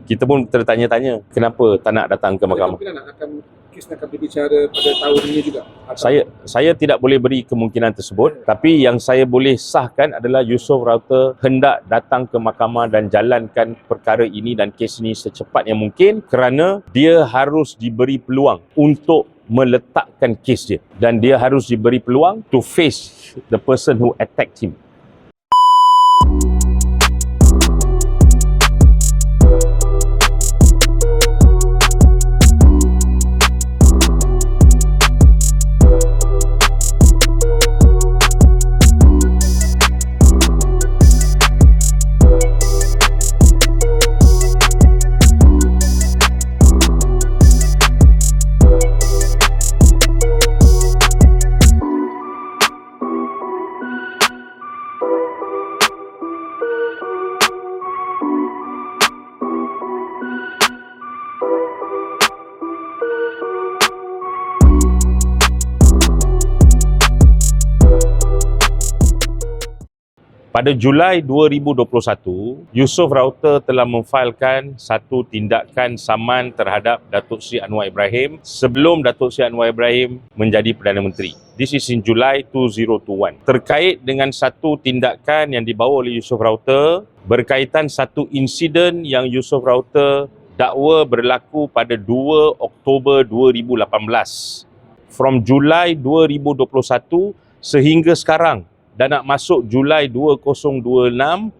Kita pun tertanya-tanya kenapa tak nak datang ke mahkamah. Kes akan berbicara pada tahun ini juga? Saya tidak boleh beri kemungkinan tersebut, tapi yang saya boleh sahkan adalah Yusof Raute hendak datang ke mahkamah dan jalankan perkara ini dan kes ini secepat yang mungkin, kerana dia harus diberi peluang untuk meletakkan kes dia, dan dia harus diberi peluang to face the person who attacked him. Pada Julai 2021, Yusof Raute telah memfailkan satu tindakan saman terhadap Datuk Seri Anwar Ibrahim sebelum Datuk Seri Anwar Ibrahim menjadi Perdana Menteri. This is in July 2021. Terkait dengan satu tindakan yang dibawa oleh Yusof Raute berkaitan satu insiden yang Yusof Raute dakwa berlaku pada 2 Oktober 2018. From Julai 2021 sehingga sekarang, dan nak masuk Julai 2026, 5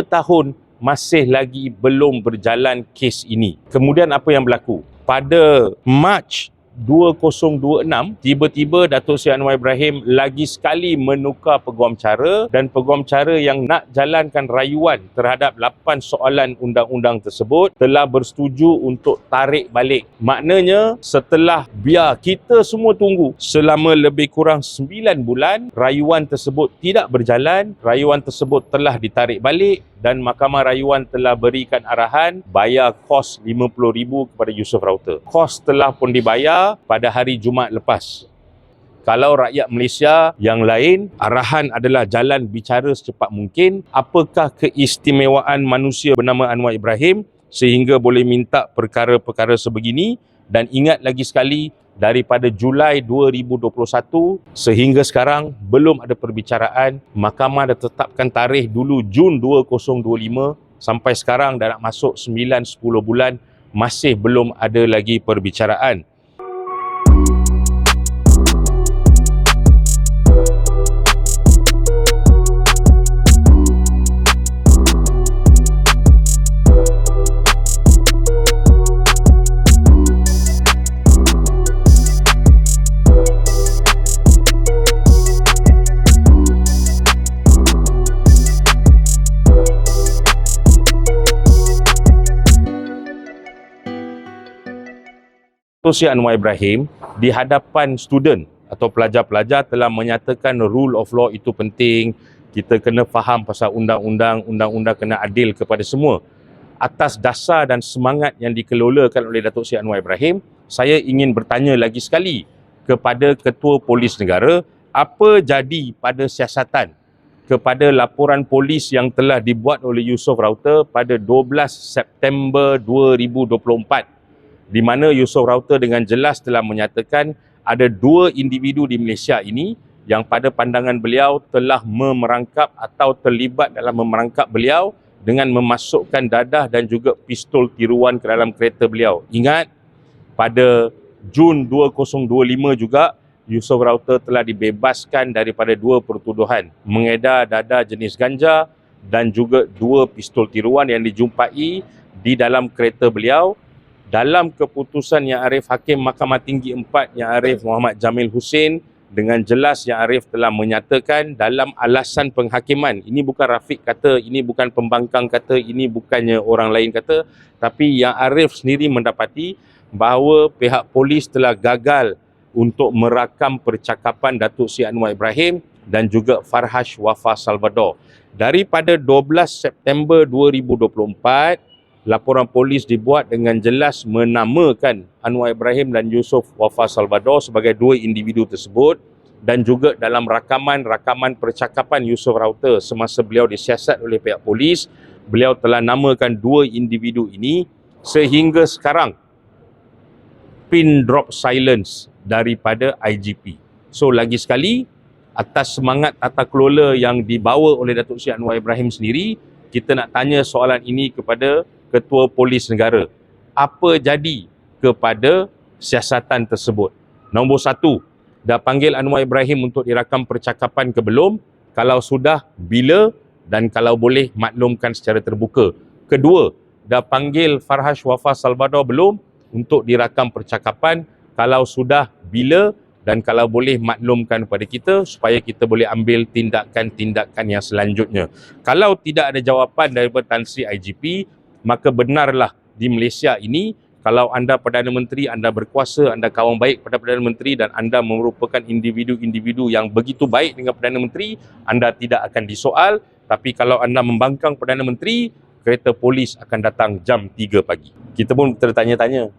tahun masih lagi belum berjalan kes ini. Kemudian apa yang berlaku? Pada Mac 2026, tiba-tiba Datuk Seri Anwar Ibrahim lagi sekali menukar peguam cara, dan peguam cara yang nak jalankan rayuan terhadap 8 soalan undang-undang tersebut telah bersetuju untuk tarik balik. Maknanya setelah biar kita semua tunggu selama lebih kurang 9 bulan, rayuan tersebut tidak berjalan, rayuan tersebut telah ditarik balik, dan Mahkamah Rayuan telah berikan arahan bayar kos RM50,000 kepada Yusof Raute. Kos telah pun dibayar pada hari Jumaat lepas. Kalau rakyat Malaysia yang lain, arahan adalah jalan bicara secepat mungkin. Apakah keistimewaan manusia bernama Anwar Ibrahim sehingga boleh minta perkara-perkara sebegini? Dan ingat lagi sekali, daripada Julai 2021 sehingga sekarang belum ada perbicaraan. Mahkamah dah tetapkan tarikh dulu Jun 2025, sampai sekarang dah nak masuk 9-10 bulan masih belum ada lagi perbicaraan. Datuk Seri Anwar Ibrahim di hadapan student atau pelajar-pelajar telah menyatakan rule of law itu penting, kita kena faham pasal undang-undang kena adil kepada semua. Atas dasar dan semangat yang dikelolakan oleh Datuk Seri Anwar Ibrahim, saya ingin bertanya lagi sekali kepada Ketua Polis Negara, apa jadi pada siasatan kepada laporan polis yang telah dibuat oleh Yusof Raute pada 12 September 2024, di mana Yusof Raute dengan jelas telah menyatakan ada 2 individu di Malaysia ini yang pada pandangan beliau telah memerangkap atau terlibat dalam memerangkap beliau dengan memasukkan dadah dan juga pistol tiruan ke dalam kereta beliau. Ingat, pada Jun 2025 juga Yusof Raute telah dibebaskan daripada 2 pertuduhan, mengedar dadah jenis ganja dan juga 2 pistol tiruan yang dijumpai di dalam kereta beliau. Dalam keputusan Yang Arif Hakim Mahkamah Tinggi 4 Yang Arif Muhammad Jamil Hussein, dengan jelas Yang Arif telah menyatakan dalam alasan penghakiman, ini bukan Rafiq kata, ini bukan pembangkang kata, ini bukannya orang lain kata, tapi Yang Arif sendiri mendapati bahawa pihak polis telah gagal untuk merakam percakapan Datuk Seri Anwar Ibrahim dan juga Farhash Wafa Salvador. Daripada 12 September 2024, laporan polis dibuat dengan jelas menamakan Anwar Ibrahim dan Yusof Wafa Salvador sebagai 2 individu tersebut, dan juga dalam rakaman percakapan Yusof Raute semasa beliau disiasat oleh pihak polis, beliau telah namakan dua individu ini sehingga sekarang pin drop silence daripada IGP. So lagi sekali, atas semangat tata kelola yang dibawa oleh Datuk Seri Anwar Ibrahim sendiri, kita nak tanya soalan ini kepada Ketua Polis Negara. Apa jadi kepada siasatan tersebut? Nombor satu, dah panggil Anwar Ibrahim untuk dirakam percakapan ke belum? Kalau sudah, bila? Dan kalau boleh, maklumkan secara terbuka. Kedua, dah panggil Farhash Wafa Salvador belum untuk dirakam percakapan? Kalau sudah, bila? Dan kalau boleh, maklumkan kepada kita supaya kita boleh ambil tindakan-tindakan yang selanjutnya. Kalau tidak ada jawapan daripada Tan Sri IGP, maka benarlah di Malaysia ini, kalau anda Perdana Menteri, anda berkuasa, anda kawan baik pada Perdana Menteri dan anda merupakan individu-individu yang begitu baik dengan Perdana Menteri, anda tidak akan disoal. Tapi kalau anda membangkang Perdana Menteri, kereta polis akan datang jam 3 pagi. Kita pun tertanya-tanya,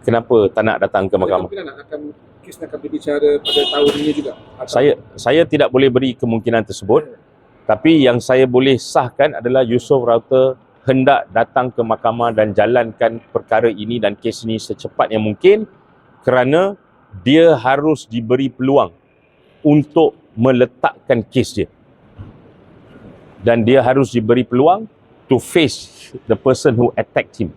kenapa tak nak datang ke mahkamah? Kemungkinan akan kes akan berbicara pada tahun ini juga. Saya tidak boleh beri kemungkinan tersebut. Tapi yang saya boleh sahkan adalah Yusof Raute hendak datang ke mahkamah dan jalankan perkara ini dan kes ini secepat yang mungkin, kerana dia harus diberi peluang untuk meletakkan kes dia. Dan dia harus diberi peluang to face the person who attacked him.